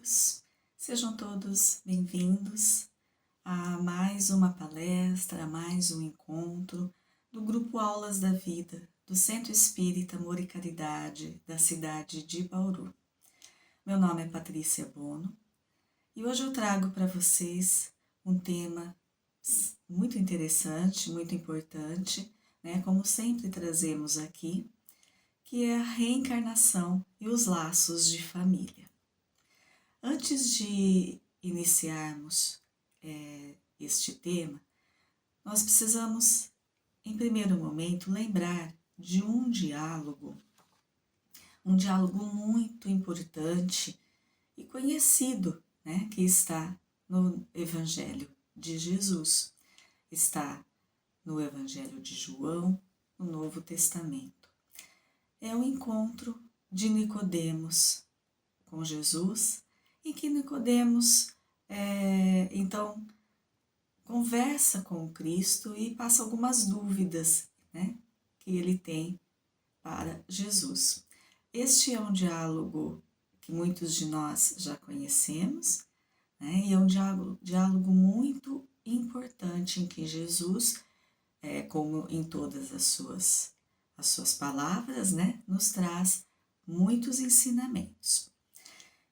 amigos, sejam todos bem-vindos a mais uma palestra, a mais um encontro do Grupo Aulas da Vida do Centro Espírita Amor e Caridade da cidade de Bauru. Meu nome é Patrícia Bono e hoje eu trago para vocês um tema muito interessante, muito importante, né? Como sempre trazemos aqui, que é a reencarnação e os laços de família. Antes de iniciarmos este tema, nós precisamos, em primeiro momento, lembrar de um diálogo muito importante e conhecido, né, que está no Evangelho de Jesus, está no Evangelho de João, no Novo Testamento. É o encontro de Nicodemos com Jesus, em que Nicodemos, então, conversa com o Cristo e passa algumas dúvidas, né, que ele tem para Jesus. Este é um diálogo que muitos de nós já conhecemos, né, e é um diálogo muito importante em que Jesus, como em todas as suas palavras, né, nos traz muitos ensinamentos.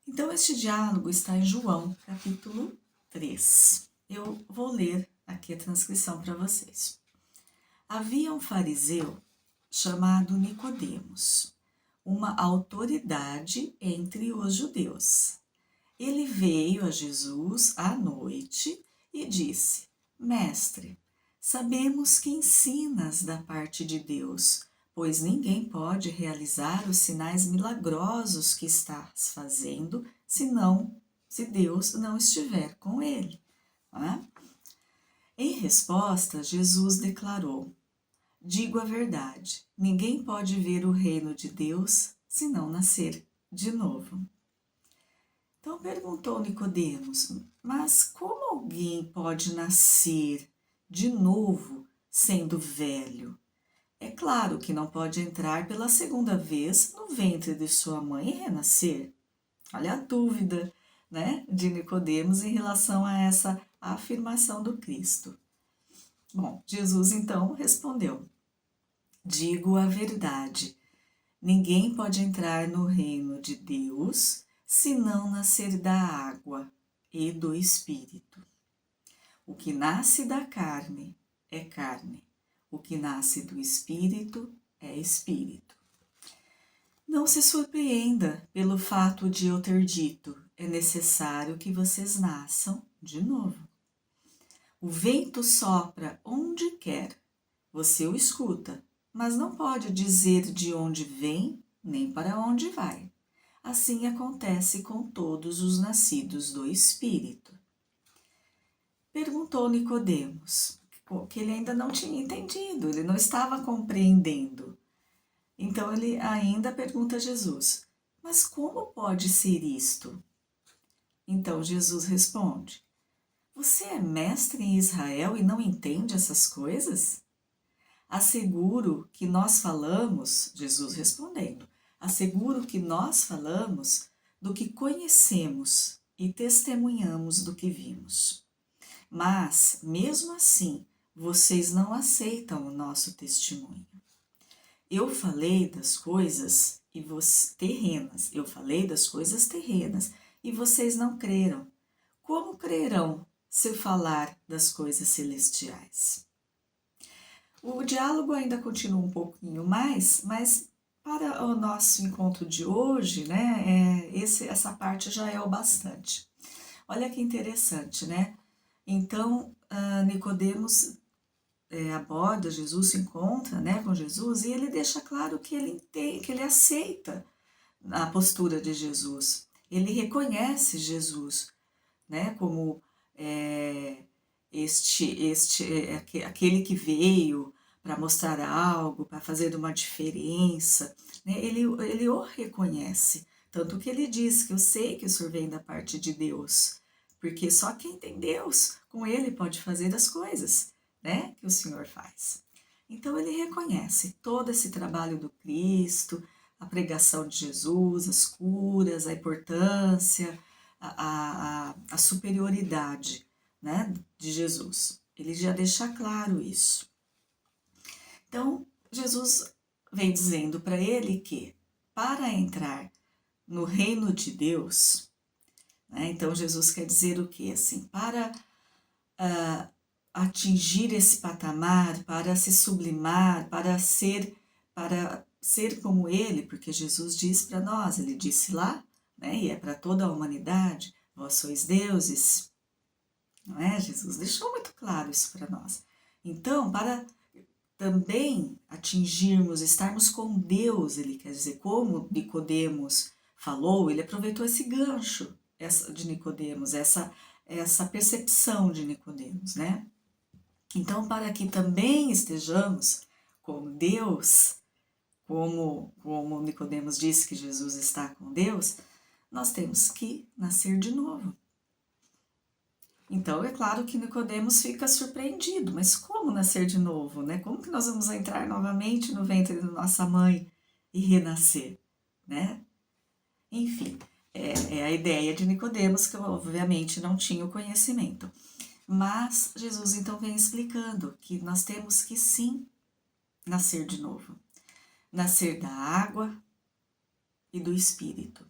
Então, este diálogo está em João, capítulo 3. Eu vou ler aqui a transcrição para vocês. Havia um fariseu chamado Nicodemos, uma autoridade entre os judeus. Ele veio a Jesus à noite e disse: Mestre, sabemos que ensinas da parte de Deus, pois ninguém pode realizar os sinais milagrosos que estás fazendo, se Deus não estiver com ele. Né? Em resposta, Jesus declarou: Digo a verdade, ninguém pode ver o reino de Deus se não nascer de novo. Então perguntou Nicodemos: mas como alguém pode nascer de novo sendo velho? É claro que não pode entrar pela segunda vez no ventre de sua mãe e renascer. Olha a dúvida, né, de Nicodemos em relação a essa afirmação do Cristo. Bom, Jesus então respondeu: Digo a verdade, ninguém pode entrar no reino de Deus se não nascer da água e do Espírito. O que nasce da carne é carne, o que nasce do Espírito é Espírito. Não se surpreenda pelo fato de eu ter dito: é necessário que vocês nasçam de novo. O vento sopra onde quer, você o escuta, mas não pode dizer de onde vem nem para onde vai. Assim acontece com todos os nascidos do Espírito. Perguntou Nicodemos, que ele ainda não tinha entendido, ele não estava compreendendo. Então ele ainda pergunta a Jesus: mas como pode ser isto? Então Jesus responde: você é mestre em Israel e não entende essas coisas? Asseguro que nós falamos, Jesus respondendo, asseguro que nós falamos do que conhecemos e testemunhamos do que vimos. Mas, mesmo assim, vocês não aceitam o nosso testemunho. Eu falei das coisas terrenas, e vocês não creram. Como crerão se eu falar das coisas celestiais? O diálogo ainda continua um pouquinho mais, mas para o nosso encontro de hoje, né, essa parte já é o bastante. Olha que interessante, né? Então, Nicodemos aborda Jesus, se encontra, né, com Jesus, e ele deixa claro que ele aceita a postura de Jesus. Ele reconhece Jesus, né, como aquele que veio para mostrar algo, para fazer uma diferença, né? Ele o reconhece, tanto que ele diz que eu sei que o Senhor vem da parte de Deus, porque só quem tem Deus, com ele pode fazer as coisas, né, que o Senhor faz. Então ele reconhece todo esse trabalho do Cristo, a pregação de Jesus, as curas, a importância, a superioridade, né, de Jesus. Ele já deixa claro isso. Então, Jesus vem dizendo para ele que para entrar no reino de Deus, né, então Jesus quer dizer o quê? Assim, para atingir esse patamar, para se sublimar, para ser como ele, porque Jesus diz para nós, ele disse lá, né, e é para toda a humanidade, vós sois deuses, não é? Jesus deixou muito claro isso para nós. Então, para também atingirmos, estarmos com Deus, ele quer dizer, como Nicodemos falou, ele aproveitou esse gancho de Nicodemos, essa percepção de Nicodemos, né? Então, para que também estejamos com Deus, como Nicodemos disse que Jesus está com Deus, nós temos que nascer de novo. Então, é claro que Nicodemos fica surpreendido, mas como nascer de novo, né? Como que nós vamos entrar novamente no ventre da nossa mãe e renascer, né? Enfim, é a ideia de Nicodemos, que obviamente não tinha o conhecimento. Mas Jesus então vem explicando que nós temos que sim nascer de novo. Nascer da água e do Espírito.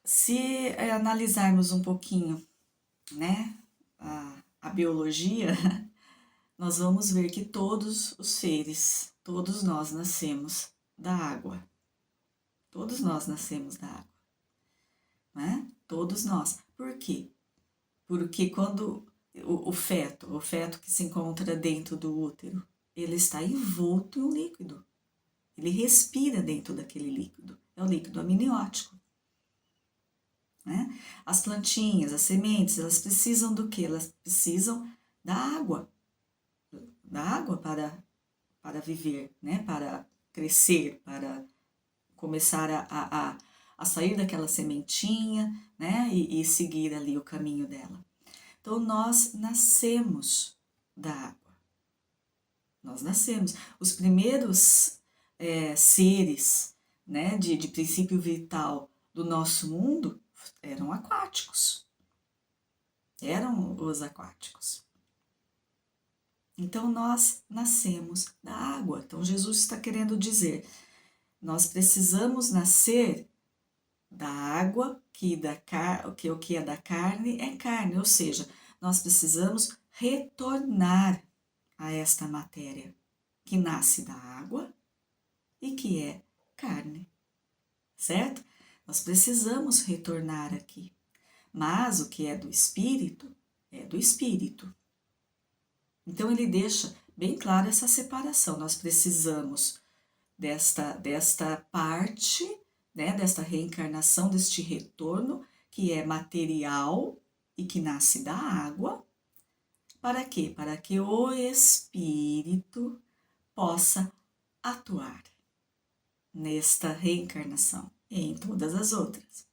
Se analisarmos um pouquinho, né, a biologia, nós vamos ver que todos os seres, todos nós nascemos da água. Todos nós nascemos da água, né? Todos nós. Por quê? Porque quando o feto que se encontra dentro do útero, ele está envolto em um líquido. Ele respira dentro daquele líquido. É o líquido amniótico. Né? As plantinhas, as sementes, elas precisam do quê? Elas precisam da água. Da água para viver, né? Para crescer, para começar a sair daquela sementinha, né? E seguir ali o caminho dela. Então, nós nascemos da água. Nós nascemos. Os primeiros seres, né, de princípio vital do nosso mundo eram aquáticos. Eram os aquáticos. Então, nós nascemos da água. Então, Jesus está querendo dizer, nós precisamos nascer da água, que o que é da carne é carne, ou seja, nós precisamos retornar a esta matéria que nasce da água e que é carne, certo? Nós precisamos retornar aqui, mas o que é do Espírito é do Espírito. Então ele deixa bem claro essa separação, nós precisamos desta parte, né, desta reencarnação, deste retorno, que é material e que nasce da água. Para quê? Para que o Espírito possa atuar nesta reencarnação e em todas as outras.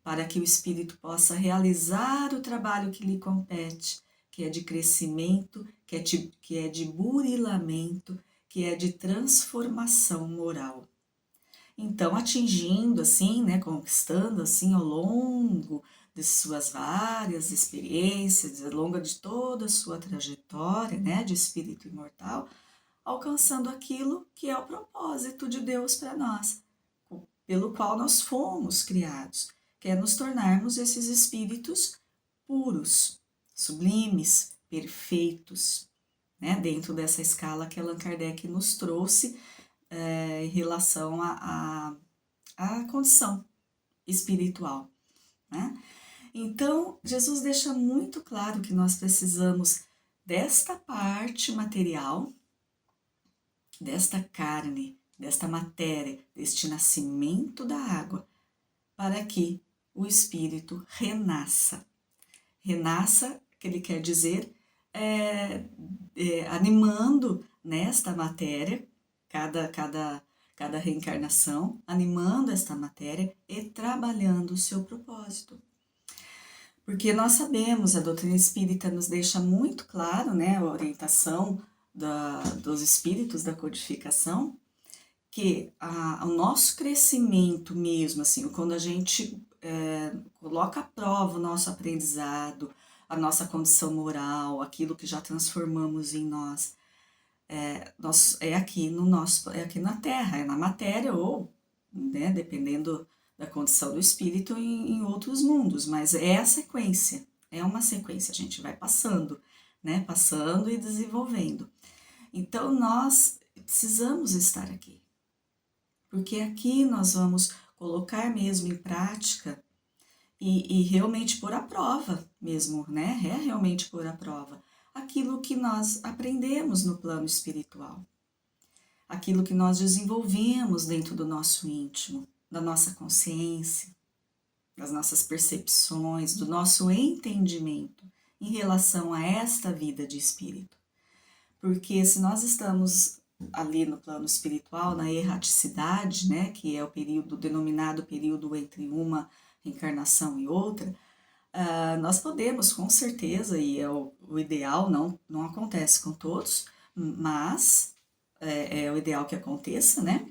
Para que o Espírito possa realizar o trabalho que lhe compete, que é de crescimento, que é de burilamento, que é de transformação moral. Então, atingindo assim, né, conquistando assim ao longo de suas várias experiências, ao longo de toda a sua trajetória, né, de espírito imortal, alcançando aquilo que é o propósito de Deus para nós, pelo qual nós fomos criados, que é nos tornarmos esses espíritos puros, sublimes, perfeitos, né, dentro dessa escala que Allan Kardec nos trouxe em relação à condição espiritual, né? Então, Jesus deixa muito claro que nós precisamos desta parte material, desta carne, desta matéria, deste nascimento da água, para que o espírito renasça. Renasça, que ele quer dizer, animando nesta matéria, cada reencarnação, animando esta matéria e trabalhando o seu propósito. Porque nós sabemos, a doutrina espírita nos deixa muito claro, né, a orientação dos espíritos da codificação, que o nosso crescimento mesmo, assim, quando a gente coloca à prova o nosso aprendizado, a nossa condição moral, aquilo que já transformamos em nós. É aqui na Terra, é na matéria ou, né, dependendo da condição do espírito em outros mundos, mas é a sequência, é uma sequência, a gente vai passando, né, passando e desenvolvendo. Então nós precisamos estar aqui, porque aqui nós vamos colocar mesmo em prática e realmente pôr à prova mesmo, né, realmente pôr à prova aquilo que nós aprendemos no plano espiritual, aquilo que nós desenvolvemos dentro do nosso íntimo, da nossa consciência, das nossas percepções, do nosso entendimento em relação a esta vida de espírito. Porque se nós estamos ali no plano espiritual, na erraticidade, né, que é o período denominado período entre uma reencarnação e outra, nós podemos, com certeza, e é o ideal, não acontece com todos, mas é o ideal que aconteça, né?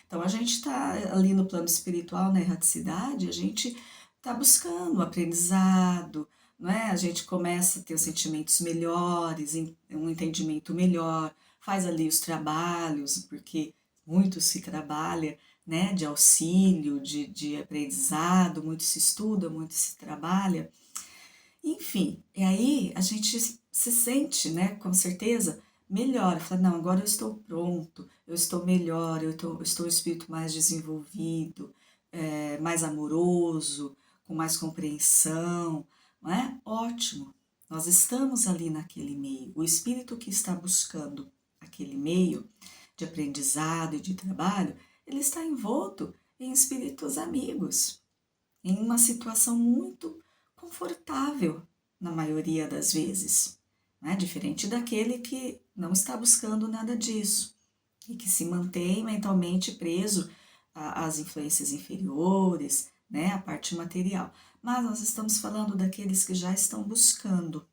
Então, a gente está ali no plano espiritual, na erraticidade, a gente está buscando aprendizado, não é? A gente começa a ter os sentimentos melhores, um entendimento melhor, faz ali os trabalhos, porque muito se trabalha, né, de auxílio, de aprendizado, muito se estuda, muito se trabalha, enfim, e aí a gente se sente, né, com certeza, melhor, fala, não, agora eu estou pronto, eu estou melhor, eu estou um espírito mais desenvolvido, mais amoroso, com mais compreensão, não é? Ótimo, nós estamos ali naquele meio, o espírito que está buscando aquele meio de aprendizado e de trabalho, ele está envolto em espíritos amigos, em uma situação muito confortável, na maioria das vezes, né? Diferente daquele que não está buscando nada disso e que se mantém mentalmente preso às influências inferiores, né? A parte material. Mas nós estamos falando daqueles que já estão buscando,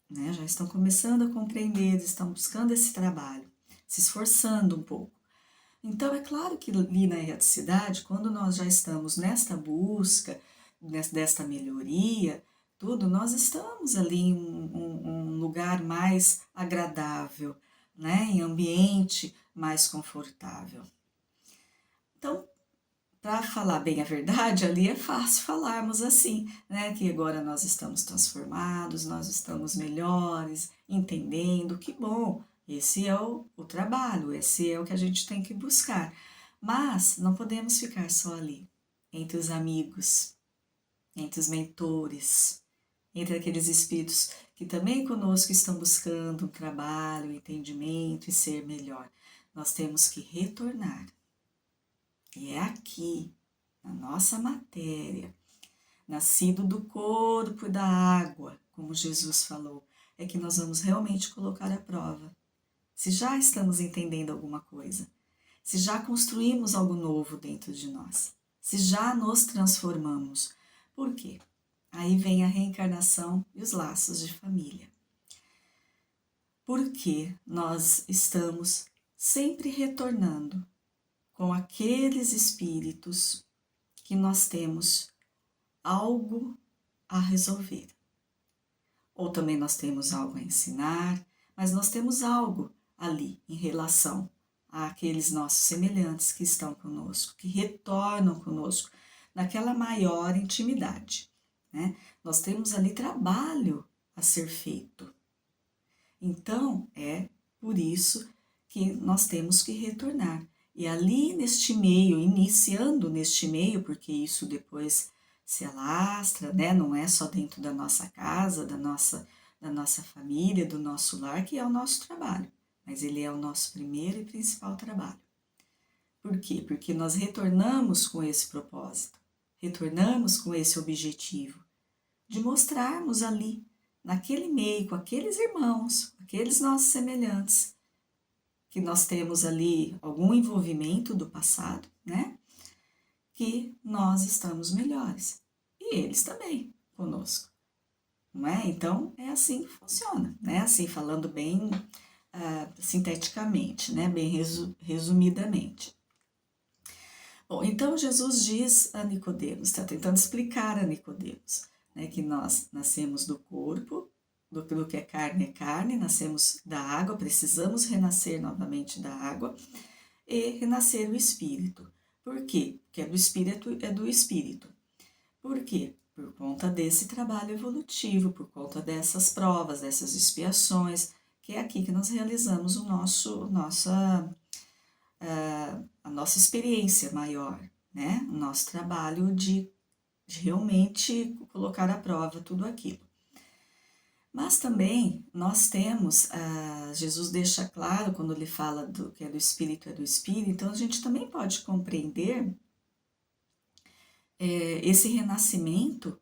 né? Já estão começando a compreender, estão buscando esse trabalho, se esforçando um pouco. Então, é claro que ali na erraticidade, quando nós já estamos nesta busca, desta melhoria, tudo, nós estamos ali em um lugar mais agradável, né? Em ambiente mais confortável. Então, para falar bem a verdade, ali é fácil falarmos assim, né? Que agora nós estamos transformados, nós estamos melhores, entendendo, que bom. Esse é o trabalho, esse é o que a gente tem que buscar. Mas não podemos ficar só ali, entre os amigos, entre os mentores, entre aqueles espíritos que também conosco estão buscando um trabalho, um entendimento e ser melhor. Nós temos que retornar. E é aqui, na nossa matéria, nascido do corpo e da água, como Jesus falou, é que nós vamos realmente colocar à prova se já estamos entendendo alguma coisa, se já construímos algo novo dentro de nós, se já nos transformamos. Por quê? Aí vem a reencarnação e os laços de família. Porque nós estamos sempre retornando com aqueles espíritos que nós temos algo a resolver. Ou também nós temos algo a ensinar, mas nós temos algo ali em relação àqueles nossos semelhantes que estão conosco, que retornam conosco naquela maior intimidade, né? Nós temos ali trabalho a ser feito. Então, é por isso que nós temos que retornar. E ali neste meio, iniciando neste meio, porque isso depois se alastra, né? Não é só dentro da nossa casa, da nossa família, do nosso lar, que é o nosso trabalho. Mas ele é o nosso primeiro e principal trabalho. Por quê? Porque nós retornamos com esse propósito, retornamos com esse objetivo de mostrarmos ali, naquele meio, com aqueles irmãos, aqueles nossos semelhantes, que nós temos ali algum envolvimento do passado, né? Que nós estamos melhores. E eles também conosco, não é? Então, é assim que funciona, né? Assim, falando bem sinteticamente, né? Bem resumidamente. Bom, então Jesus diz a Nicodemos, está tentando explicar a Nicodemos, né, que nós nascemos do corpo, do que é carne, nascemos da água, precisamos renascer novamente da água e renascer o espírito. Por quê? Porque do espírito. Por quê? Por conta desse trabalho evolutivo, por conta dessas provas, dessas expiações, que é aqui que nós realizamos a nossa experiência maior, né? O nosso trabalho de realmente colocar à prova tudo aquilo. Mas também nós temos, Jesus deixa claro quando ele fala do que é do Espírito, então a gente também pode compreender esse renascimento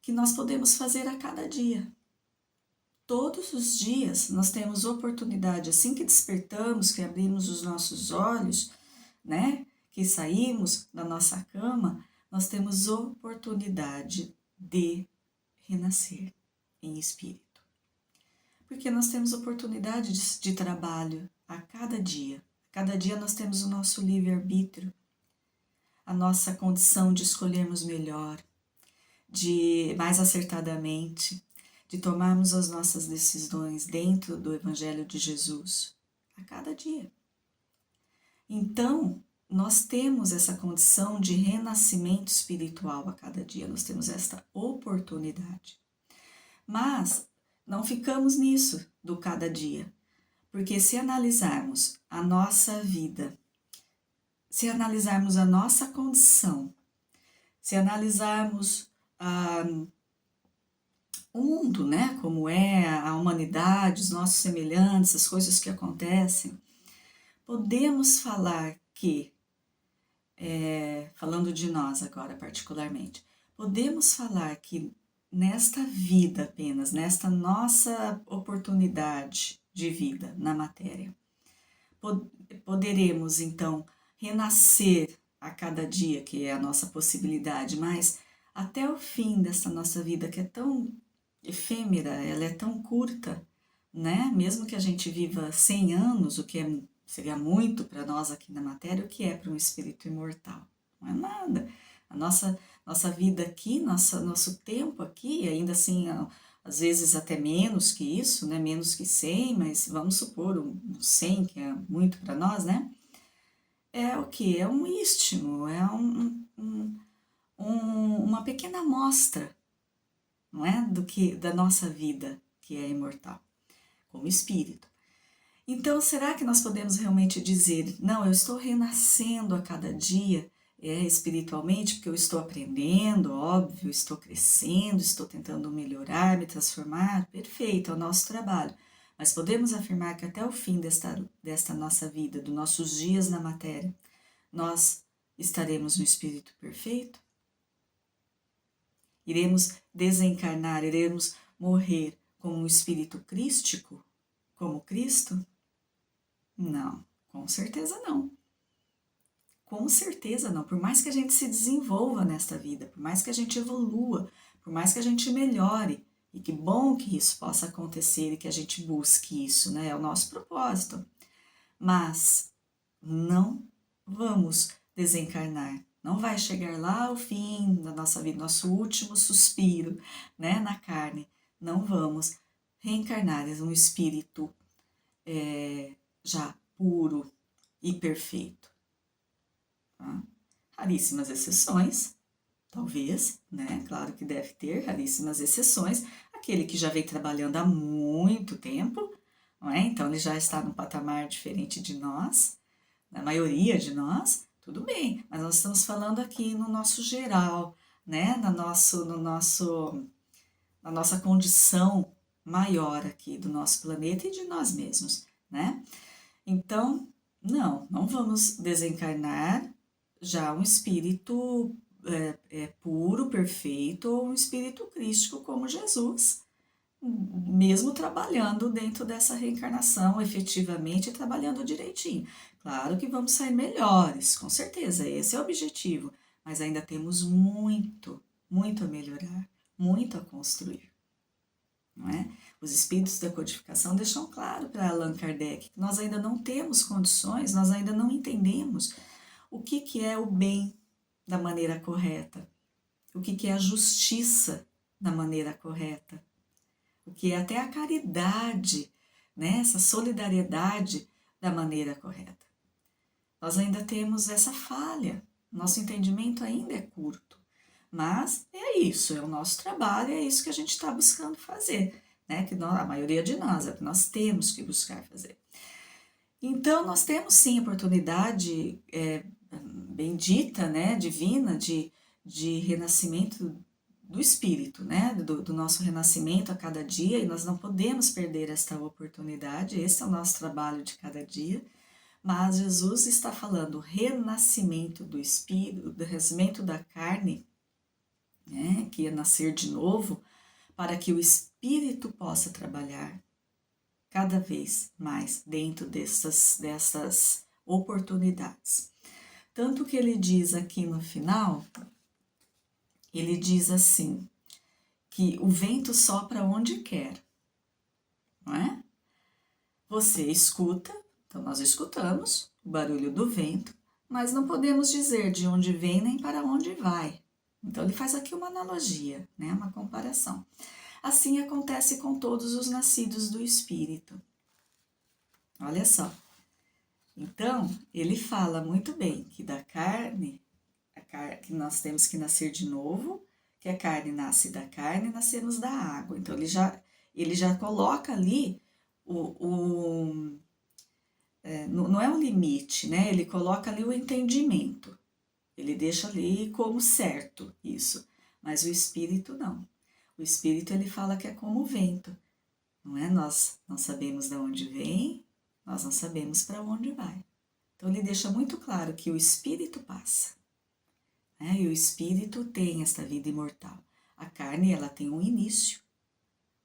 que nós podemos fazer a cada dia. Todos os dias nós temos oportunidade, assim que despertamos, que abrimos os nossos olhos, né, que saímos da nossa cama, nós temos oportunidade de renascer em espírito. Porque nós temos oportunidade de trabalho a cada dia. A cada dia nós temos o nosso livre-arbítrio, a nossa condição de escolhermos melhor, de mais acertadamente, de tomarmos as nossas decisões dentro do Evangelho de Jesus, a cada dia. Então, nós temos essa condição de renascimento espiritual a cada dia, nós temos esta oportunidade. Mas não ficamos nisso do cada dia, porque se analisarmos a nossa vida, se analisarmos a nossa condição, se analisarmos o mundo, né, como é a humanidade, os nossos semelhantes, as coisas que acontecem, podemos falar que, falando de nós agora particularmente, podemos falar que nesta vida apenas, nesta nossa oportunidade de vida na matéria, poderemos então renascer a cada dia, que é a nossa possibilidade, mas até o fim dessa nossa vida, que é tão efêmera, ela é tão curta, né? Mesmo que a gente viva 100 anos, o que seria muito para nós aqui na matéria, o que é para um espírito imortal? Não é nada. A nossa vida aqui, nosso tempo aqui, ainda assim, às vezes até menos que isso, né? Menos que 100, mas vamos supor um 100, que é muito para nós, né? É o que? É um istmo, é uma pequena amostra, não é? Da nossa vida, que é imortal, como espírito. Então, será que nós podemos realmente dizer, não, eu estou renascendo a cada dia espiritualmente, porque eu estou aprendendo, óbvio, estou crescendo, estou tentando melhorar, me transformar? Perfeito, é o nosso trabalho. Mas podemos afirmar que até o fim desta nossa vida, dos nossos dias na matéria, nós estaremos no espírito perfeito? Iremos desencarnar, iremos morrer como um espírito crístico, como Cristo? Não, com certeza não. Com certeza não. Por mais que a gente se desenvolva nesta vida, por mais que a gente evolua, por mais que a gente melhore, e que bom que isso possa acontecer e que a gente busque isso, né? É o nosso propósito. Mas não vamos desencarnar. Não vai chegar lá ao fim da nossa vida, nosso último suspiro, né, na carne. Não vamos reencarnar em um espírito já puro e perfeito. Tá? Raríssimas exceções, talvez, né? Claro que deve ter raríssimas exceções. Aquele que já vem trabalhando há muito tempo, não é? Então ele já está num patamar diferente de nós, da maioria de nós, tudo bem, mas nós estamos falando aqui no nosso geral, né? Na nossa condição maior aqui do nosso planeta e de nós mesmos, né? Então, não vamos desencarnar já um espírito puro, perfeito, ou um espírito crístico como Jesus, mesmo trabalhando dentro dessa reencarnação efetivamente, trabalhando direitinho. Claro que vamos sair melhores, com certeza, esse é o objetivo, mas ainda temos muito, muito a melhorar, muito a construir, não é? Os espíritos da codificação deixam claro para Allan Kardec que nós ainda não temos condições, nós ainda não entendemos o que é o bem da maneira correta, o que é a justiça da maneira correta, o que é até a caridade, né? Essa solidariedade da maneira correta. Nós ainda temos essa falha, nosso entendimento ainda é curto, mas é isso, é o nosso trabalho, é isso que a gente está buscando fazer, né? Que nós, a maioria de nós, é o que nós temos que buscar fazer. Então, nós temos sim a oportunidade bendita, né, divina, de renascimento do espírito, né, do nosso renascimento a cada dia, e nós não podemos perder esta oportunidade, esse é o nosso trabalho de cada dia, mas Jesus está falando renascimento do espírito, do renascimento da carne, né, que é nascer de novo, para que o espírito possa trabalhar cada vez mais dentro dessas oportunidades. Tanto que ele diz aqui no final, ele diz assim, que o vento sopra onde quer, não é? Você escuta, então nós escutamos o barulho do vento, mas não podemos dizer de onde vem nem para onde vai. Então ele faz aqui uma analogia, né? Uma comparação. Assim acontece com todos os nascidos do Espírito. Olha só. Então, ele fala muito bem que da carne, que nós temos que nascer de novo, que a carne nasce da carne, nascemos da água. Então, ele já coloca ali não é um limite, né? Ele coloca ali o entendimento. Ele deixa ali como certo isso. Mas o Espírito não. O Espírito, ele fala que é como o vento, não é? Nós não sabemos de onde vem, nós não sabemos para onde vai. Então, ele deixa muito claro que o Espírito passa, né? E o Espírito tem esta vida imortal. A carne, ela tem um início,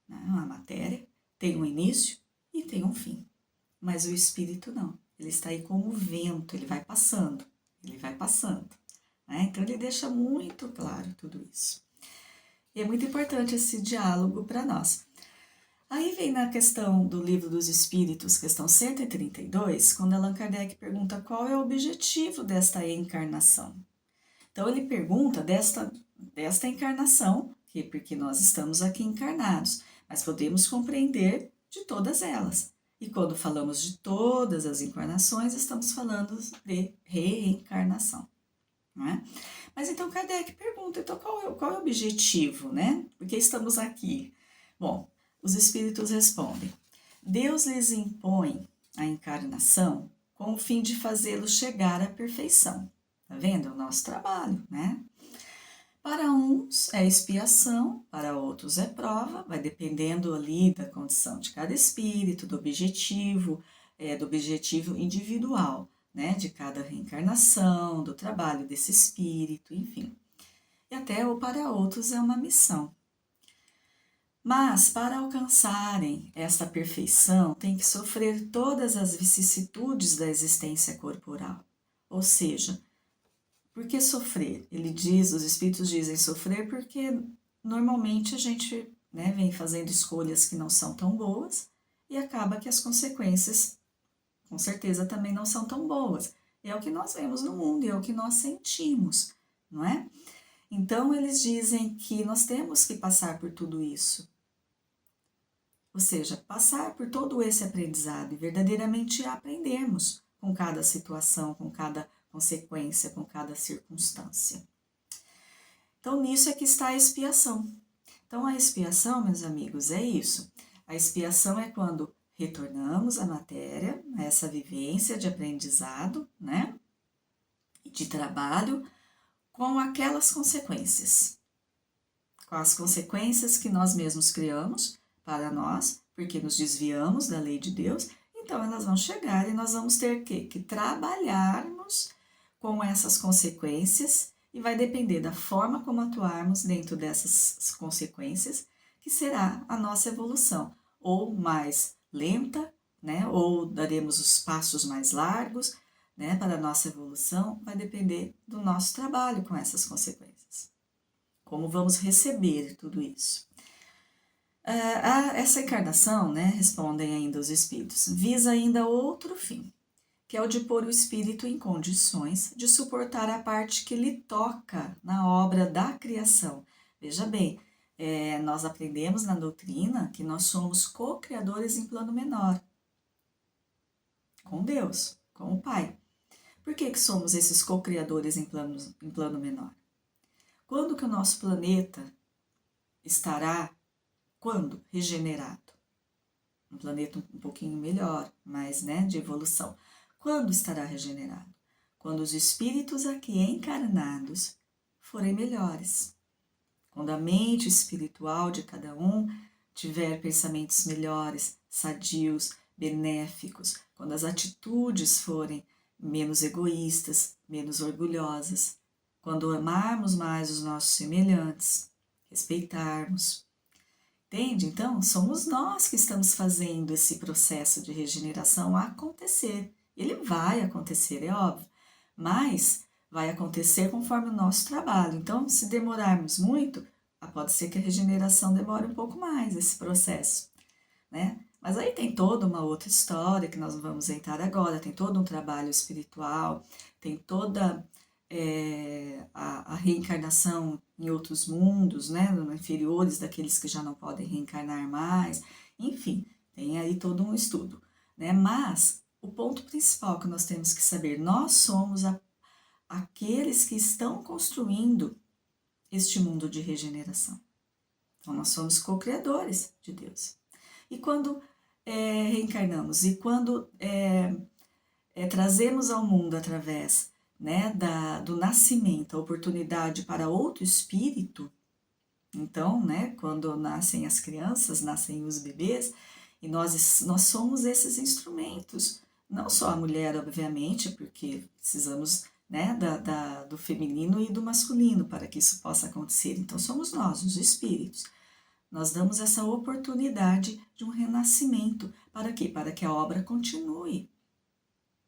né? A matéria tem um início e tem um fim. Mas o Espírito não. Ele está aí como o vento, ele vai passando, né? Então, ele deixa muito claro tudo isso. E é muito importante esse diálogo para nós. Aí vem na questão do Livro dos Espíritos, questão 132, quando Allan Kardec pergunta qual é o objetivo desta encarnação. Então, ele pergunta desta encarnação, porque nós estamos aqui encarnados, mas podemos compreender de todas elas. E quando falamos de todas as encarnações, estamos falando de reencarnação, não é? Mas então Kardec pergunta, então qual é o objetivo, né? Por que estamos aqui? Bom, os espíritos respondem, Deus lhes impõe a encarnação com o fim de fazê-los chegar à perfeição. Tá vendo? É o nosso trabalho, né? Para uns é expiação, para outros é prova, vai dependendo ali da condição de cada espírito, do objetivo individual, né, de cada reencarnação, do trabalho desse espírito, enfim. E até ou para outros é uma missão. Mas para alcançarem esta perfeição, tem que sofrer todas as vicissitudes da existência corporal. Ou seja, por que sofrer? Os espíritos dizem sofrer porque normalmente a gente, né, vem fazendo escolhas que não são tão boas e acaba que as consequências com certeza também não são tão boas. É o que nós vemos no mundo, é o que nós sentimos, não é? Então, eles dizem que nós temos que passar por tudo isso. Ou seja, passar por todo esse aprendizado e verdadeiramente aprendermos com cada situação, com cada consequência, com cada circunstância. Então, nisso é que está a expiação. Então, a expiação, meus amigos, é isso. A expiação é quando retornamos à matéria, a essa vivência de aprendizado, né, de trabalho, com aquelas consequências. Com as consequências que nós mesmos criamos para nós, porque nos desviamos da lei de Deus, então elas vão chegar e nós vamos ter que trabalharmos com essas consequências e vai depender da forma como atuarmos dentro dessas consequências, que será a nossa evolução, ou mais lenta, né, ou daremos os passos mais largos, né, para a nossa evolução, vai depender do nosso trabalho com essas consequências. Como vamos receber tudo isso? Essa encarnação, né, respondem ainda os espíritos, visa ainda outro fim, que é o de pôr o espírito em condições de suportar a parte que lhe toca na obra da criação. Veja bem, nós aprendemos na doutrina que nós somos co-criadores em plano menor, com Deus, com o Pai. Por que somos esses co-criadores em plano menor? Quando que o nosso planeta estará, regenerado? Um planeta um pouquinho melhor, mas de evolução. Quando estará regenerado? Quando os espíritos aqui encarnados forem melhores. Quando a mente espiritual de cada um tiver pensamentos melhores, sadios, benéficos. Quando as atitudes forem menos egoístas, menos orgulhosas. Quando amarmos mais os nossos semelhantes, respeitarmos. Entende? Então, somos nós que estamos fazendo esse processo de regeneração acontecer. Ele vai acontecer, é óbvio, mas vai acontecer conforme o nosso trabalho. Então, se demorarmos muito, pode ser que a regeneração demore um pouco mais, esse processo, né? Mas aí tem toda uma outra história que nós não vamos entrar agora, tem todo um trabalho espiritual, tem toda a reencarnação em outros mundos, né, inferiores daqueles que já não podem reencarnar mais, enfim, tem aí todo um estudo, né, mas o ponto principal que nós temos que saber, nós somos aqueles que estão construindo este mundo de regeneração, então nós somos co-criadores de Deus, e quando reencarnamos, e quando trazemos ao mundo através do nascimento, a oportunidade para outro espírito, então, quando nascem as crianças, nascem os bebês, e nós somos esses instrumentos, não só a mulher, obviamente, porque precisamos do feminino e do masculino para que isso possa acontecer, então somos nós, os espíritos. Nós damos essa oportunidade de um renascimento, para quê? Para que a obra continue,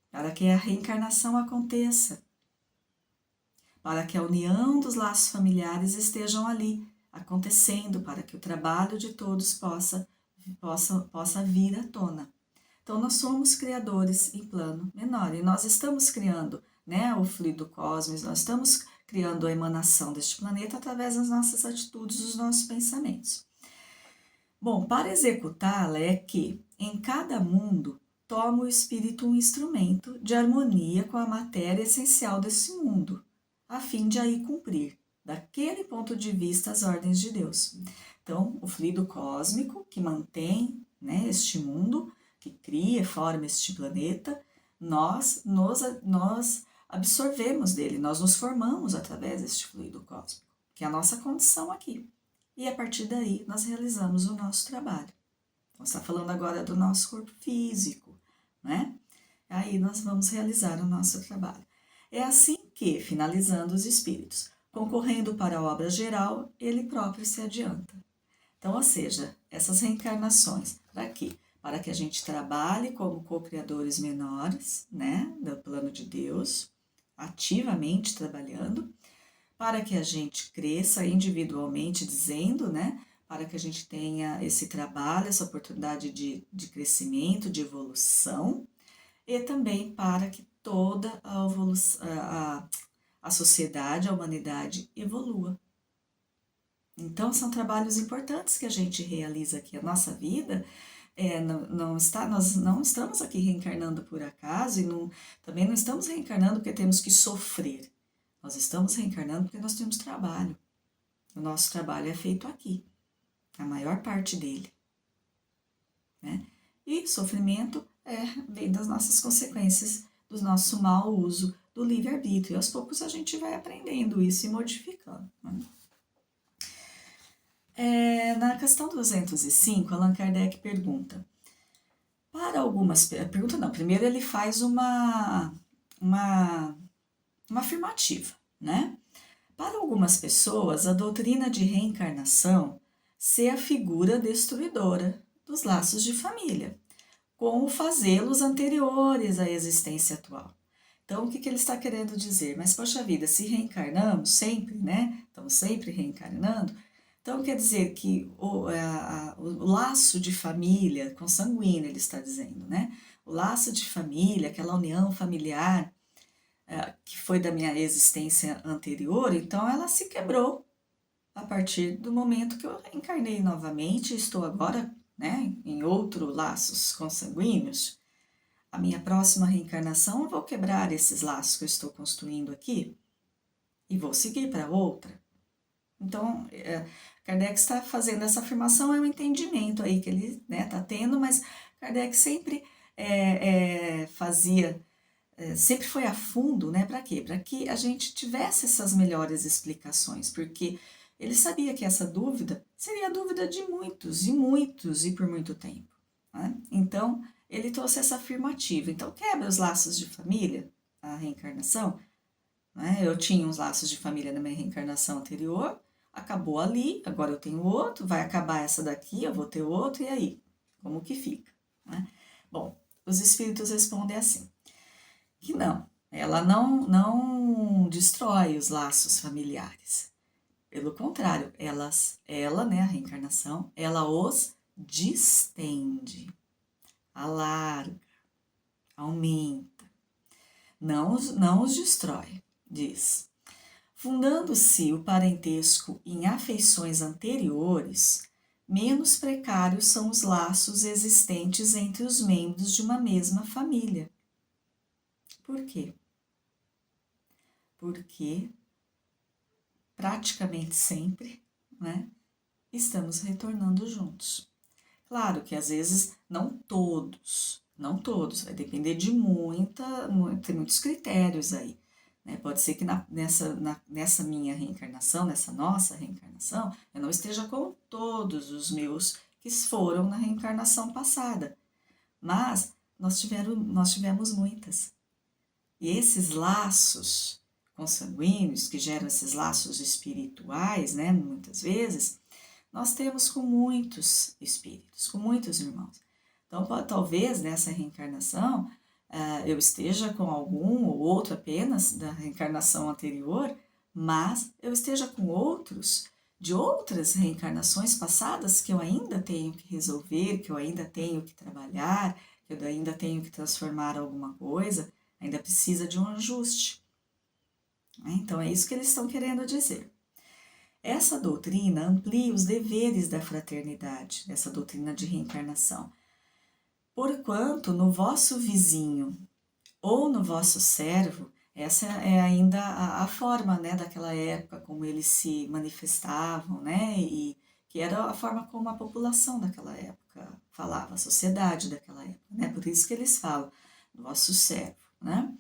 para que a reencarnação aconteça, para que a união dos laços familiares estejam ali, acontecendo, para que o trabalho de todos possa vir à tona. Então, nós somos criadores em plano menor, e nós estamos criando o fluido cósmico, nós estamos criando a emanação deste planeta através das nossas atitudes, dos nossos pensamentos. Bom, para executá-la é que, em cada mundo, toma o espírito um instrumento de harmonia com a matéria essencial desse mundo, a fim de aí cumprir, daquele ponto de vista, as ordens de Deus. Então, o fluido cósmico que mantém este mundo, que cria, forma este planeta, nós absorvemos dele, nós nos formamos através deste fluido cósmico, que é a nossa condição aqui. E a partir daí, nós realizamos o nosso trabalho. Então, está falando agora do nosso corpo físico, né? Aí nós vamos realizar o nosso trabalho. É assim que, finalizando os espíritos, concorrendo para a obra geral, ele próprio se adianta. Então, ou seja, essas reencarnações, para quê? Para que a gente trabalhe como co-criadores menores, do plano de Deus, ativamente trabalhando, para que a gente cresça individualmente, dizendo, para que a gente tenha esse trabalho, essa oportunidade de crescimento, de evolução, e também para que toda a sociedade, a humanidade evolua. Então, são trabalhos importantes que a gente realiza aqui. A nossa vida, nós não estamos aqui reencarnando por acaso e também não estamos reencarnando porque temos que sofrer. Nós estamos reencarnando porque nós temos trabalho. O nosso trabalho é feito aqui, a maior parte dele. E sofrimento vem das nossas consequências, do nosso mau uso do livre-arbítrio. E aos poucos a gente vai aprendendo isso e modificando. Na questão 205, Allan Kardec pergunta. Para algumas... Pergunta não, primeiro ele faz uma afirmativa, Para algumas pessoas, a doutrina de reencarnação se a figura destruidora dos laços de família, com o fazê-los anteriores à existência atual. Então, o que ele está querendo dizer? Mas, poxa vida, se reencarnamos sempre, estamos sempre reencarnando, Então, quer dizer que o laço de família, consanguíneo, ele está dizendo, né? O laço de família, aquela união familiar que foi da minha existência anterior, então ela se quebrou a partir do momento que eu encarnei novamente, estou agora, né, em outros laços consanguíneos. A minha próxima reencarnação, eu vou quebrar esses laços que eu estou construindo aqui e vou seguir para outra. Então, Kardec está fazendo essa afirmação, é um entendimento aí que ele está tendo, mas Kardec sempre sempre foi a fundo, né? Para quê? Para que a gente tivesse essas melhores explicações, porque ele sabia que essa dúvida seria a dúvida de muitos, e muitos, e por muito tempo. Né? Então, ele trouxe essa afirmativa. Então, quebra os laços de família, a reencarnação. Né? Eu tinha uns laços de família na minha reencarnação anterior, acabou ali, agora eu tenho outro, vai acabar essa daqui, eu vou ter outro, e aí? Como que fica? Né? Bom, os espíritos respondem assim, que não, ela não destrói os laços familiares. Pelo contrário, ela, né, a reencarnação, ela os distende, alarga, aumenta, não os destrói, diz. Fundando-se o parentesco em afeições anteriores, menos precários são os laços existentes entre os membros de uma mesma família. Por quê? Porque praticamente sempre, né, estamos retornando juntos. Claro que às vezes não todos, vai depender de tem muitos critérios aí. Né? Pode ser que nessa minha reencarnação, nessa nossa reencarnação, eu não esteja com todos os meus que foram na reencarnação passada, mas nós tivemos muitas. E esses laços consanguíneos, que geram esses laços espirituais, né, muitas vezes, nós temos com muitos espíritos, com muitos irmãos. Então, talvez nessa reencarnação eu esteja com algum ou outro apenas da reencarnação anterior, mas eu esteja com outros de outras reencarnações passadas que eu ainda tenho que resolver, que eu ainda tenho que trabalhar, que eu ainda tenho que transformar alguma coisa, ainda precisa de um ajuste. Então, é isso que eles estão querendo dizer. Essa doutrina amplia os deveres da fraternidade, essa doutrina de reencarnação. Porquanto no vosso vizinho ou no vosso servo, essa é ainda a forma, né, daquela época, como eles se manifestavam, né, e que era a forma como a população daquela época falava, a sociedade daquela época, né, por isso que eles falam, no vosso servo, né.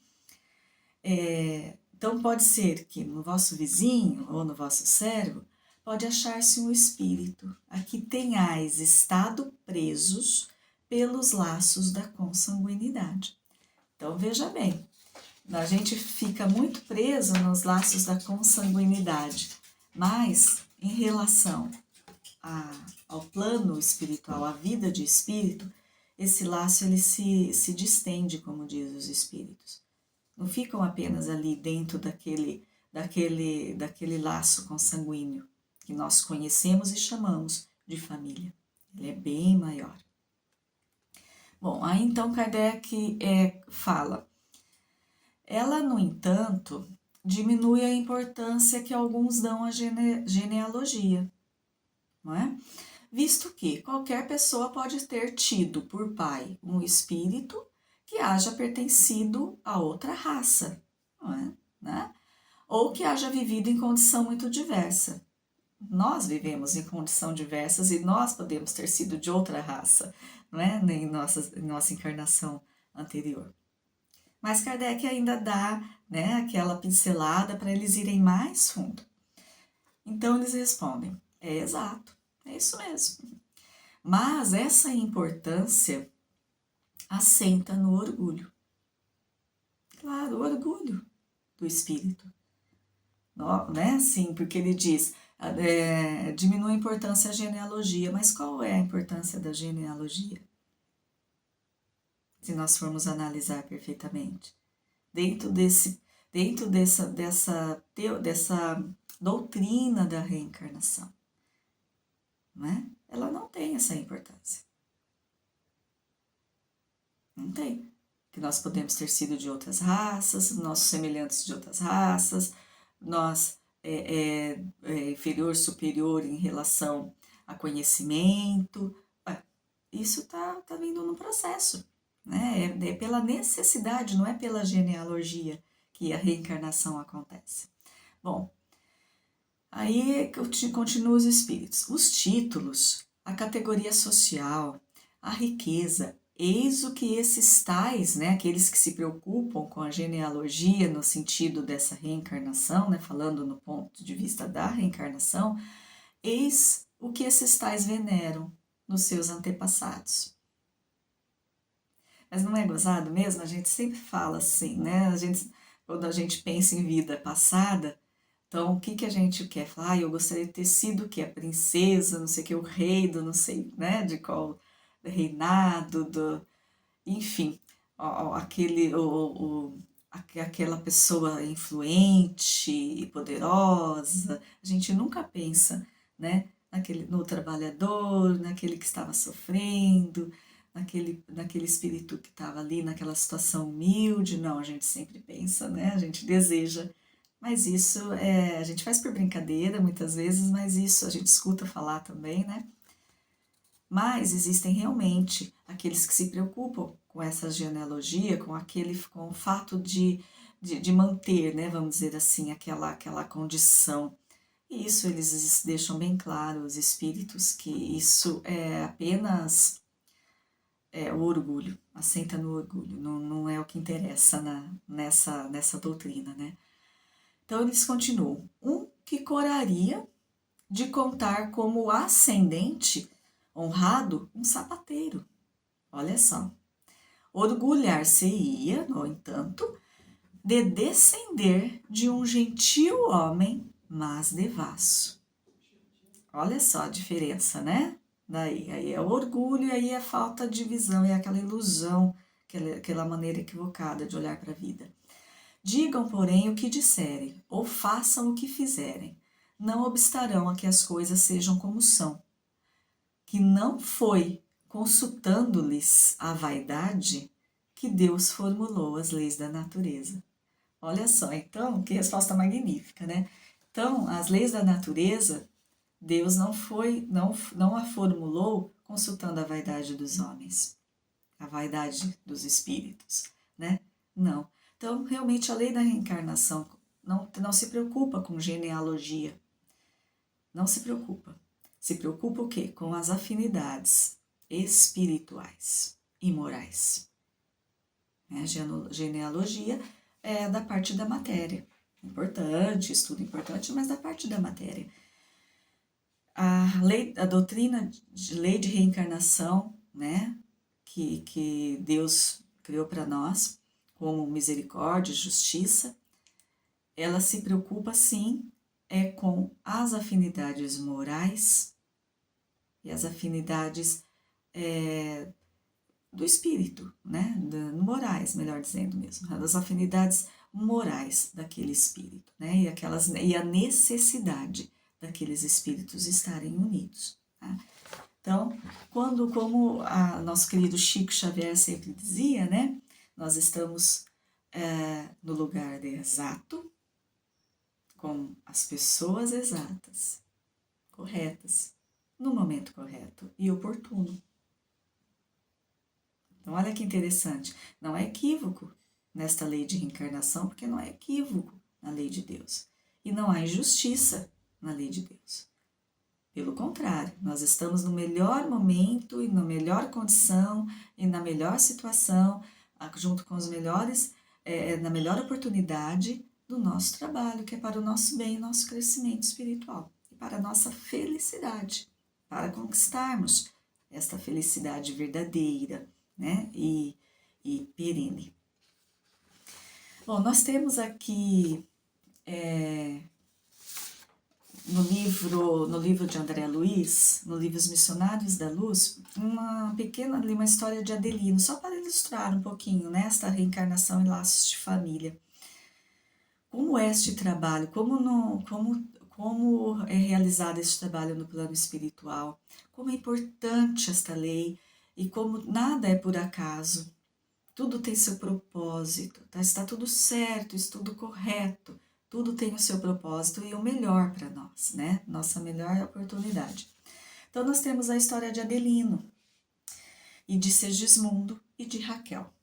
Então, pode ser que no vosso vizinho ou no vosso servo, pode achar-se um espírito a que tenhais estado presos pelos laços da consanguinidade. Então, veja bem, a gente fica muito preso nos laços da consanguinidade, mas em relação ao plano espiritual, à vida de espírito, esse laço ele se distende, como diz os espíritos. Não ficam apenas ali dentro daquele laço consanguíneo que nós conhecemos e chamamos de família. Ele é bem maior. Bom, aí então Kardec fala, ela, no entanto, diminui a importância que alguns dão à genealogia, não é? Visto que qualquer pessoa pode ter tido por pai um espírito que haja pertencido a outra raça, não é? Né? Ou que haja vivido em condição muito diversa. Nós vivemos em condição diversas e nós podemos ter sido de outra raça, não é? Em nossa encarnação anterior. Mas Kardec ainda dá, né, aquela pincelada para eles irem mais fundo. Então eles respondem, é exato, é isso mesmo. Mas essa importância assenta no orgulho. Claro, o orgulho do espírito. Né? Sim, porque ele diz, diminui a importância da genealogia, mas qual é a importância da genealogia? Se nós formos analisar perfeitamente. Dentro dessa doutrina da reencarnação. nós podemos ter sido de outras raças, nossos semelhantes de outras raças, nós inferior, superior em relação a conhecimento. Isso está vindo no processo, né? É pela necessidade, não é pela genealogia que a reencarnação acontece. Bom, aí continua os espíritos. Os títulos, a categoria social, a riqueza, eis o que esses tais, né, aqueles que se preocupam com a genealogia no sentido dessa reencarnação, né, falando no ponto de vista da reencarnação, eis o que esses tais veneram nos seus antepassados. Mas não é gozado mesmo? A gente sempre fala assim, né? Quando a gente pensa em vida passada, então o que a gente quer? Falar, eu gostaria de ter sido o quê? A princesa, não sei o que, o rei do não sei, né? De qual reinado, enfim, aquela pessoa influente e poderosa. A gente nunca pensa, né? No trabalhador, naquele que estava sofrendo, naquele espírito que estava ali, naquela situação humilde. Não, a gente sempre pensa, né? A gente deseja. Mas isso a gente faz por brincadeira muitas vezes, mas isso a gente escuta falar também, né? Mas existem realmente aqueles que se preocupam com essa genealogia, com o fato de manter, né, vamos dizer assim, aquela condição. E isso eles deixam bem claro, os espíritos, que isso é apenas o orgulho, assenta no orgulho, não é o que interessa nessa doutrina, né? Então eles continuam. Que coraria de contar como ascendente honrado um sapateiro. Olha só. Orgulhar-se-ia, no entanto, de descender de um gentil homem, mas devasso. Olha só a diferença, né? Daí, aí é o orgulho e aí é a falta de visão, é aquela ilusão, aquela maneira equivocada de olhar para a vida. Digam, porém, o que disserem, ou façam o que fizerem, não obstarão a que as coisas sejam como são, que não foi consultando-lhes a vaidade que Deus formulou as leis da natureza. Olha só, então, que resposta magnífica, né? Então, as leis da natureza, Deus não a formulou consultando a vaidade dos homens, a vaidade dos espíritos, né? Não. Então, realmente, a lei da reencarnação não se preocupa com genealogia, não se preocupa. Se preocupa o quê? Com as afinidades espirituais e morais. Genealogia é da parte da matéria. Importante, estudo importante, mas da parte da matéria. A doutrina de lei de reencarnação, né, que Deus criou para nós, como misericórdia e justiça, ela se preocupa, sim, com as afinidades morais e as afinidades do espírito, né? Morais, melhor dizendo mesmo, das afinidades morais daquele espírito, né? E a necessidade daqueles espíritos estarem unidos. Tá? Então, como nosso querido Chico Xavier sempre dizia, né? Nós estamos no lugar exato, com as pessoas exatas, corretas, no momento correto e oportuno. Então, olha que interessante, não é equívoco nesta lei de reencarnação, porque não é equívoco na lei de Deus. E não há injustiça na lei de Deus. Pelo contrário, nós estamos no melhor momento e na melhor condição e na melhor situação, junto com os melhores, na melhor oportunidade do nosso trabalho, que é para o nosso bem e nosso crescimento espiritual, e para a nossa felicidade, para conquistarmos esta felicidade verdadeira, né, e perene. Bom, nós temos aqui no livro de André Luiz, no livro Os Missionários da Luz, uma história de Adelino, só para ilustrar um pouquinho, né, esta reencarnação em laços de família. Como é este trabalho, como é realizado este trabalho no plano espiritual, como é importante esta lei e como nada é por acaso, tudo tem seu propósito, tá? Está tudo certo, está tudo correto, tudo tem o seu propósito e o melhor para nós, né? Nossa melhor oportunidade. Então, nós temos a história de Adelino, e de Segismundo e de Raquel.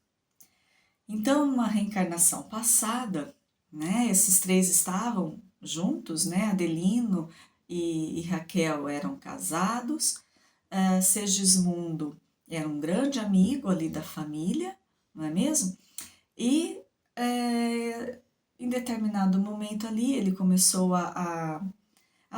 Então, uma reencarnação passada, né? Esses três estavam juntos, né? Adelino e Raquel eram casados, Segismundo era um grande amigo ali da família, não é mesmo? E em determinado momento ali ele começou a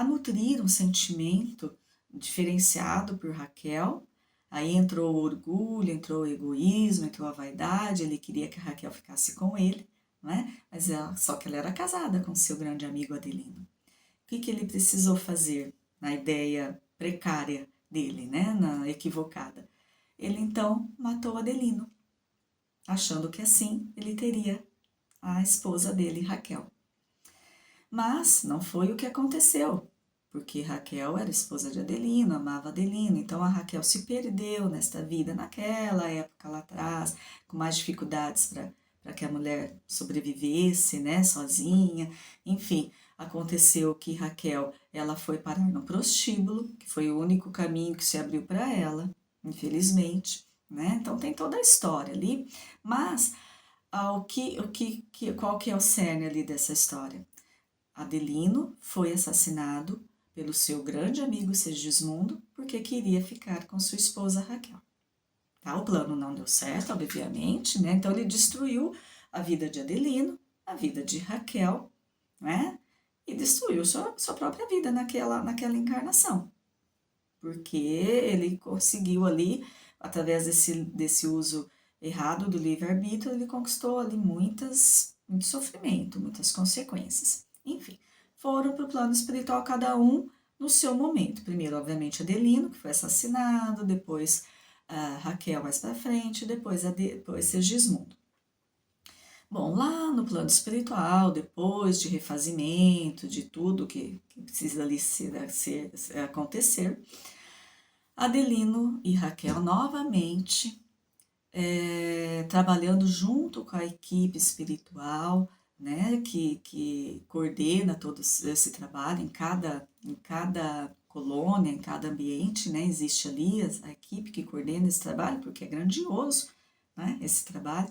nutrir um sentimento diferenciado por Raquel. Aí entrou o orgulho, entrou o egoísmo, entrou a vaidade, ele queria que a Raquel ficasse com ele, né? Mas só que ela era casada com seu grande amigo Adelino. O que ele precisou fazer na ideia precária dele, né? Na equivocada? Ele então matou Adelino, achando que assim ele teria a esposa dele, Raquel. Mas não foi o que aconteceu, porque Raquel era esposa de Adelino, amava Adelino, então a Raquel se perdeu nesta vida, naquela época lá atrás, com mais dificuldades para que a mulher sobrevivesse, né, sozinha, enfim, aconteceu que Raquel, ela foi parar no prostíbulo, que foi o único caminho que se abriu para ela, infelizmente, né, então tem toda a história ali, mas qual que é o cerne ali dessa história? Adelino foi assassinado pelo seu grande amigo Segismundo porque queria ficar com sua esposa Raquel. Tá? O plano não deu certo, obviamente, né? Então ele destruiu a vida de Adelino, a vida de Raquel, né? E destruiu sua própria vida naquela encarnação. Porque ele conseguiu ali, através desse uso errado do livre-arbítrio, ele conquistou ali muito sofrimento, muitas consequências. Enfim, foram para o plano espiritual cada um no seu momento. Primeiro, obviamente, Adelino, que foi assassinado, depois Raquel mais para frente, depois Segismundo. Bom, lá no plano espiritual, depois de refazimento, de tudo que precisa ali acontecer, Adelino e Raquel novamente trabalhando junto com a equipe espiritual, né, que coordena todo esse trabalho em cada colônia, em cada ambiente, né, existe ali a equipe que coordena esse trabalho, porque é grandioso, né, esse trabalho,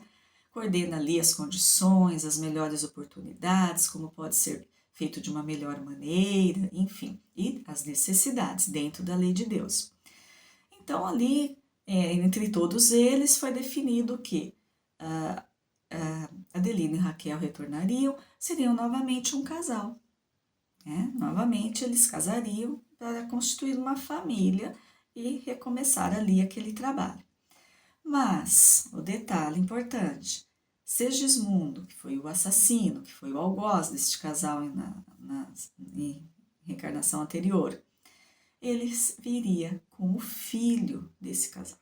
coordena ali as condições, as melhores oportunidades, como pode ser feito de uma melhor maneira, enfim, e as necessidades dentro da lei de Deus. Então, ali, entre todos eles, foi definido que Adelino e Raquel retornariam, seriam novamente um casal. Né? Novamente, eles casariam para constituir uma família e recomeçar ali aquele trabalho. Mas, o detalhe importante, Segismundo, que foi o assassino, que foi o algoz deste casal em reencarnação anterior, ele viria com o filho desse casal.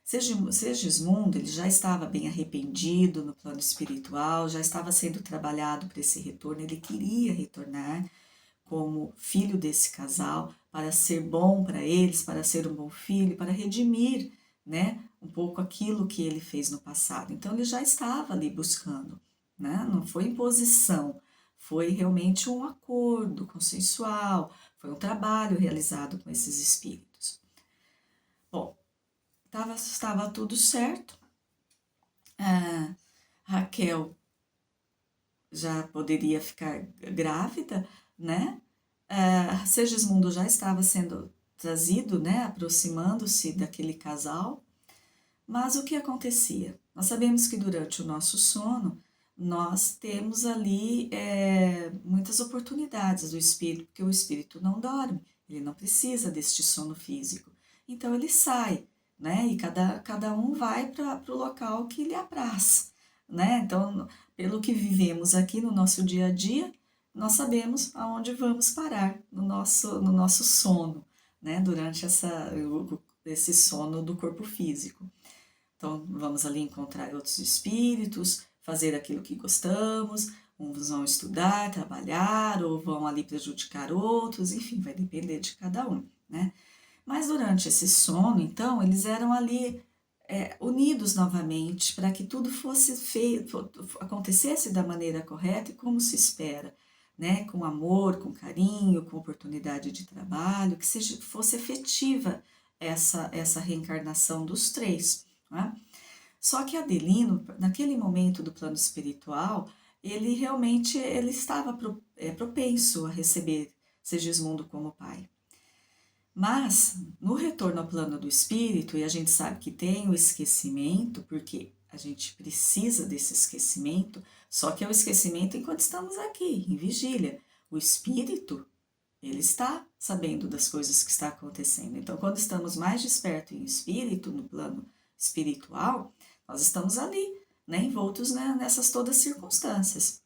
Segismundo, ele já estava bem arrependido no plano espiritual, já estava sendo trabalhado para esse retorno, ele queria retornar como filho desse casal, para ser bom para eles, para ser um bom filho, para redimir, né, um pouco aquilo que ele fez no passado. Então ele já estava ali buscando, né? Não foi imposição, foi realmente um acordo consensual, foi um trabalho realizado com esses espíritos. Bom, estava tudo certo. Raquel já poderia ficar grávida, né? Segismundo já estava sendo trazido, né? Aproximando-se daquele casal. Mas o que acontecia? Nós sabemos que durante o nosso sono, nós temos ali muitas oportunidades do espírito, porque o espírito não dorme, ele não precisa deste sono físico. Então ele sai, né? E cada um vai para o local que lhe apraz, né? Então, pelo que vivemos aqui no nosso dia a dia, nós sabemos aonde vamos parar no nosso sono, né? Durante esse sono do corpo físico. Então, vamos ali encontrar outros espíritos, fazer aquilo que gostamos, uns vão estudar, trabalhar, ou vão ali prejudicar outros, enfim, vai depender de cada um, né? Mas durante esse sono, então, eles eram ali unidos novamente, para que tudo fosse feito, acontecesse da maneira correta e como se espera, né? Com amor, com carinho, com oportunidade de trabalho, que fosse efetiva essa reencarnação dos três, né? Só que Adelino, naquele momento do plano espiritual, ele realmente estava propenso a receber Segismundo como pai. Mas, no retorno ao plano do espírito, e a gente sabe que tem o esquecimento, porque a gente precisa desse esquecimento, só que é o esquecimento enquanto estamos aqui, em vigília. O espírito, ele está sabendo das coisas que está acontecendo. Então, quando estamos mais despertos em espírito, no plano espiritual, nós estamos ali, né, envoltos, né, nessas todas circunstâncias.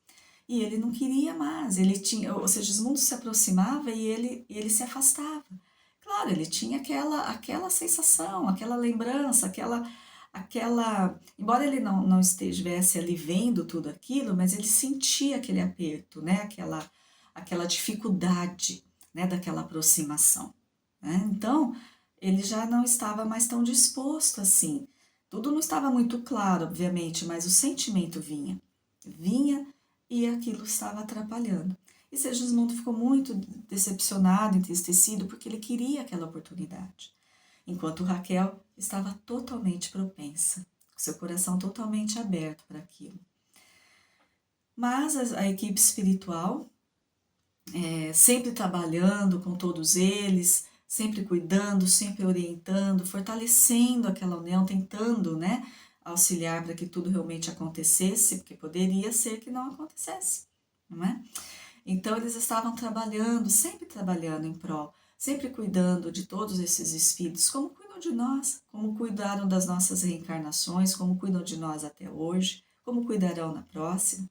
E ele não queria mais, o Segismundo se aproximava e ele se afastava. Claro, ele tinha aquela sensação, aquela lembrança, embora ele não estivesse ali vendo tudo aquilo, mas ele sentia aquele aperto, né? Aquela dificuldade, né? Daquela aproximação, né? Então, ele já não estava mais tão disposto assim. Tudo não estava muito claro, obviamente, mas o sentimento vinha e aquilo estava atrapalhando. E Segismundo ficou muito decepcionado, entristecido, porque ele queria aquela oportunidade. Enquanto Raquel estava totalmente propensa, com seu coração totalmente aberto para aquilo. Mas a equipe espiritual, sempre trabalhando com todos eles, sempre cuidando, sempre orientando, fortalecendo aquela união, tentando, né, auxiliar para que tudo realmente acontecesse, porque poderia ser que não acontecesse, não é? Então, eles estavam sempre trabalhando em prol, sempre cuidando de todos esses espíritos, como cuidam de nós, como cuidaram das nossas reencarnações, como cuidam de nós até hoje, como cuidarão na próxima.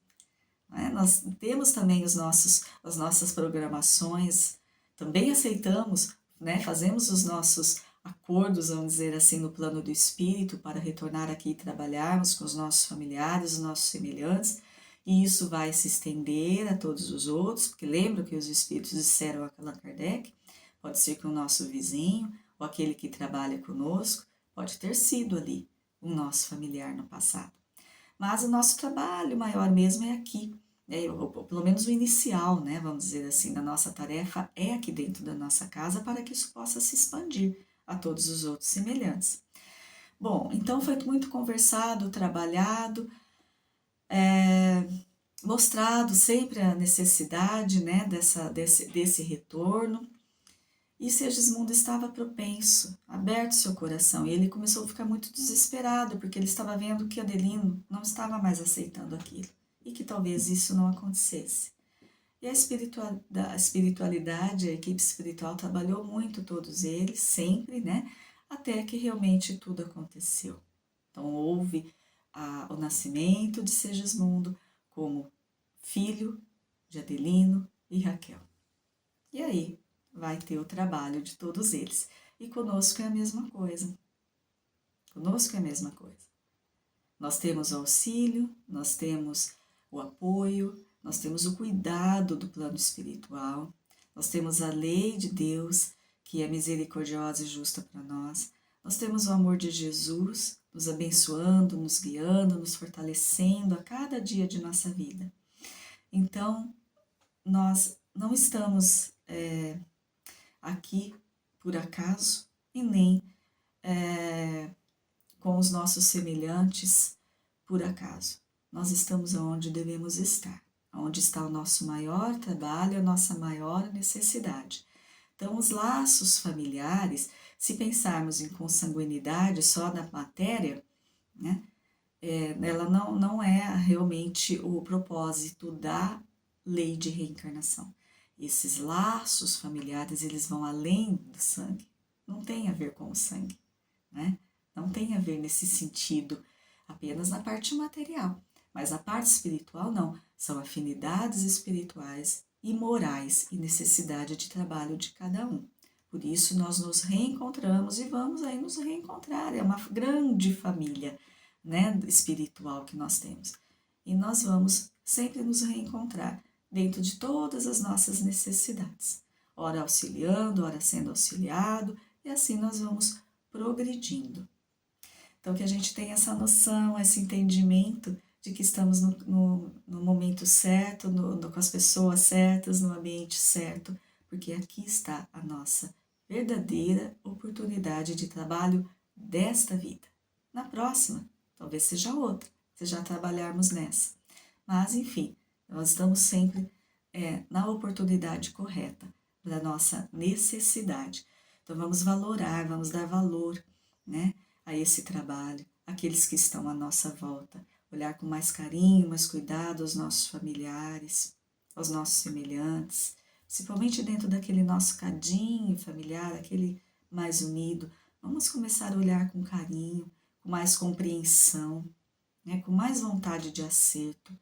Né? Nós temos também as nossas programações, também aceitamos, né? Fazemos os nossos acordos, vamos dizer assim, no plano do espírito, para retornar aqui e trabalharmos com os nossos familiares, os nossos semelhantes, e isso vai se estender a todos os outros, porque lembra que os espíritos disseram a Allan Kardec, pode ser que o nosso vizinho, ou aquele que trabalha conosco, pode ter sido ali um nosso familiar no passado. Mas o nosso trabalho maior mesmo é aqui, pelo menos o inicial, né, vamos dizer assim, da nossa tarefa é aqui dentro da nossa casa, para que isso possa se expandir a todos os outros semelhantes. Bom, então foi muito conversado, trabalhado, mostrado sempre a necessidade, né, desse retorno, e Segismundo estava propenso, aberto seu coração, e ele começou a ficar muito desesperado, porque ele estava vendo que Adelino não estava mais aceitando aquilo, e que talvez isso não acontecesse. E a espiritualidade, a equipe espiritual trabalhou muito, todos eles, sempre, né, até que realmente tudo aconteceu. Então houve o nascimento de Segismundo como filho de Adelino e Raquel. E aí vai ter o trabalho de todos eles. E conosco é a mesma coisa. Conosco é a mesma coisa. Nós temos o auxílio, nós temos o apoio, nós temos o cuidado do plano espiritual, nós temos a lei de Deus, que é misericordiosa e justa para nós, nós temos o amor de Jesus, nos abençoando, nos guiando, nos fortalecendo a cada dia de nossa vida. Então, nós não estamos aqui por acaso e nem com os nossos semelhantes por acaso. Nós estamos onde devemos estar, onde está o nosso maior trabalho, a nossa maior necessidade. Então, os laços familiares, se pensarmos em consanguinidade só na matéria, né, ela não é realmente o propósito da lei de reencarnação. Esses laços familiares, eles vão além do sangue, não tem a ver com o sangue, né? Não tem a ver nesse sentido, apenas na parte material, mas a parte espiritual não, são afinidades espirituais e morais e necessidade de trabalho de cada um. Por isso nós nos reencontramos e vamos aí nos reencontrar, é uma grande família, né, espiritual que nós temos. E nós vamos sempre nos reencontrar dentro de todas as nossas necessidades, ora auxiliando, ora sendo auxiliado, e assim nós vamos progredindo. Então, que a gente tenha essa noção, esse entendimento de que estamos no momento certo, com as pessoas certas, no ambiente certo, porque aqui está a nossa verdadeira oportunidade de trabalho desta vida. Na próxima, talvez seja outra, se já trabalharmos nessa. Mas, enfim, nós estamos sempre na oportunidade correta para a nossa necessidade. Então, vamos valorar, vamos dar valor, né, a esse trabalho, aqueles que estão à nossa volta, olhar com mais carinho, mais cuidado aos nossos familiares, aos nossos semelhantes, principalmente dentro daquele nosso cadinho familiar, aquele mais unido. Vamos começar a olhar com carinho, com mais compreensão, né, com mais vontade de acerto,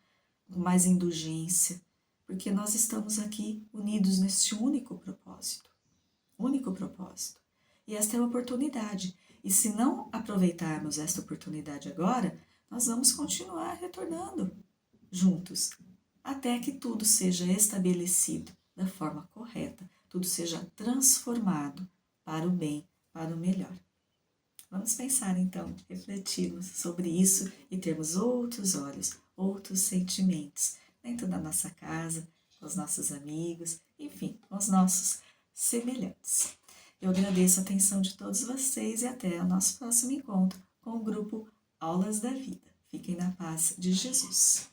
com mais indulgência, porque nós estamos aqui unidos neste único propósito. Único propósito. E esta é a oportunidade. E se não aproveitarmos esta oportunidade agora, nós vamos continuar retornando juntos, até que tudo seja estabelecido da forma correta, tudo seja transformado para o bem, para o melhor. Vamos pensar então, refletirmos sobre isso e termos outros olhos, outros sentimentos dentro da nossa casa, com os nossos amigos, enfim, com os nossos semelhantes. Eu agradeço a atenção de todos vocês e até o nosso próximo encontro com o grupo Aulas da Vida. Fiquem na paz de Jesus.